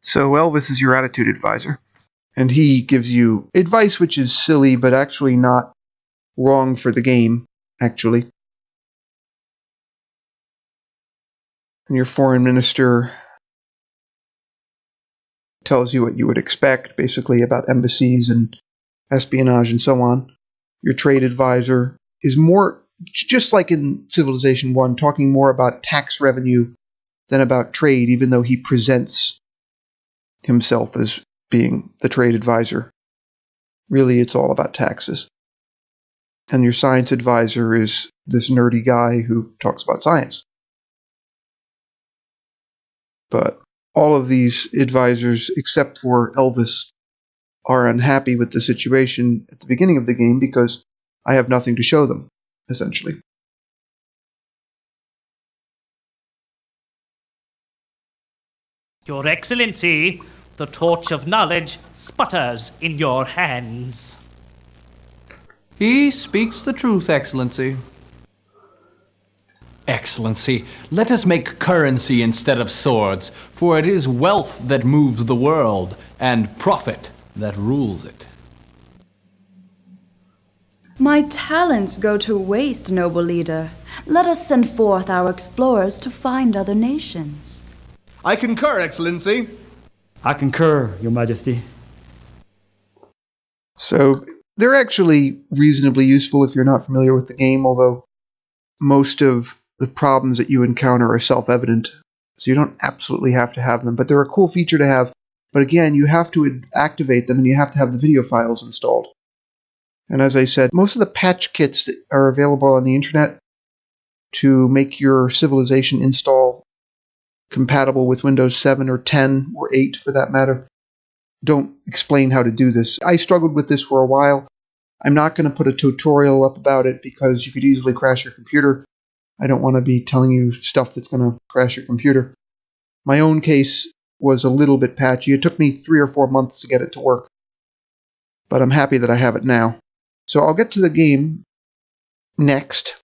So Elvis is your attitude advisor, and he gives you advice which is silly, but actually not wrong for the game, actually. And your foreign minister tells you what you would expect, basically, about embassies and espionage and so on. Your trade advisor is more, just like in Civilization 1, talking more about tax revenue than about trade, even though he presents himself as being the trade advisor. Really, it's all about taxes. And your science advisor is this nerdy guy who talks about science. But all of these advisors, except for Elvis, are unhappy with the situation at the beginning of the game because I have nothing to show them, essentially. Your Excellency, the torch of knowledge sputters in your hands. He speaks the truth, Excellency. Excellency, let us make currency instead of swords, for it is wealth that moves the world, and profit that rules it. My talents go to waste, noble leader. Let us send forth our explorers to find other nations. I concur, Excellency. I concur, Your Majesty. So they're actually reasonably useful if you're not familiar with the game, although most of the problems that you encounter are self-evident, so you don't absolutely have to have them, but they're a cool feature to have. But again, you have to activate them, and you have to have the video files installed. And as I said, most of the patch kits that are available on the internet to make your Civilization install compatible with Windows 7 or 10 or 8 for that matter don't explain how to do this. I struggled with this for a while. I'm not going to put a tutorial up about it because you could easily crash your computer. I don't want to be telling you stuff that's going to crash your computer. My own case was a little bit patchy. It took me 3 or 4 months to get it to work. But I'm happy that I have it now. So I'll get to the game next.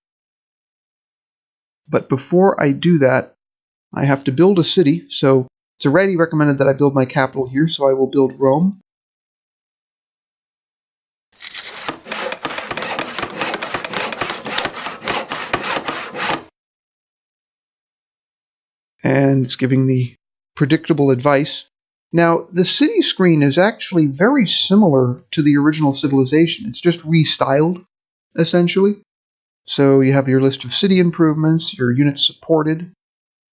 But before I do that, I have to build a city. So it's already recommended that I build my capital here, so I will build Rome. And it's giving the predictable advice. Now, the city screen is actually very similar to the original Civilization. It's just restyled, essentially. So you have your list of city improvements, your units supported,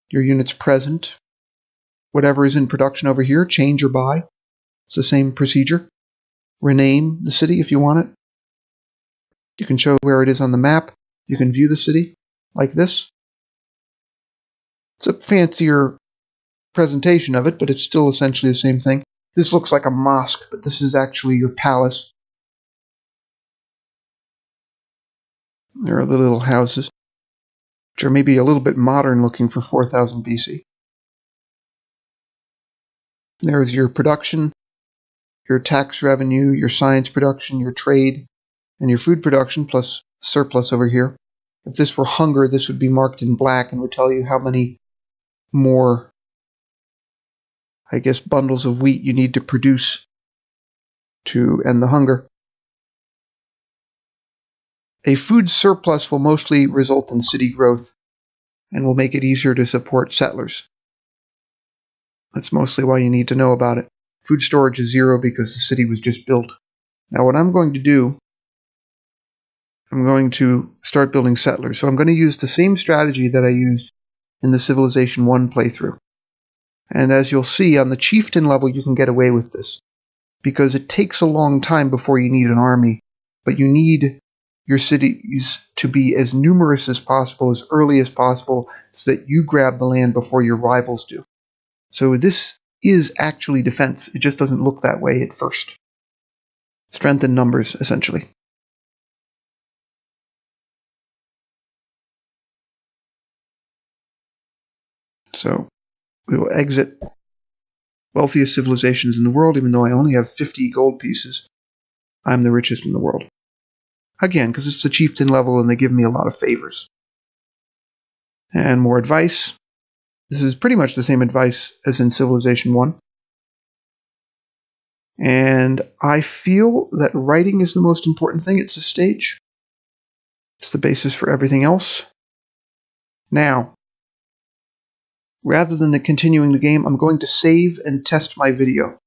your units present, whatever is in production over here, change or buy. It's the same procedure. Rename the city if you want it. You can show where it is on the map. You can view the city like this. It's a fancier presentation of it, but it's still essentially the same thing. This looks like a mosque, but this is actually your palace. There are the little houses, which are maybe a little bit modern looking for 4000 BC. There's your production, your tax revenue, your science production, your trade, and your food production, plus surplus over here. If this were hunger, this would be marked in black and would tell you how many more, I guess, bundles of wheat you need to produce to end the hunger. A food surplus will mostly result in city growth and will make it easier to support settlers. That's mostly why you need to know about it. Food storage is 0 because the city was just built. Now what I'm going to do, I'm going to start building settlers. So I'm going to use the same strategy that I used in the Civilization 1 playthrough. And as you'll see, on the chieftain level you can get away with this, because it takes a long time before you need an army, but you need your cities to be as numerous as possible, as early as possible, so that you grab the land before your rivals do. So this is actually defense. It just doesn't look that way at first. Strength in numbers, essentially. So we will exit wealthiest civilizations in the world, even though I only have 50 gold pieces. I'm the richest in the world. Again, because it's the chieftain level and they give me a lot of favors. And more advice. This is pretty much the same advice as in Civilization 1. And I feel that writing is the most important thing at this stage. It's the basis for everything else. Now, rather than continuing the game, I'm going to save and test my video.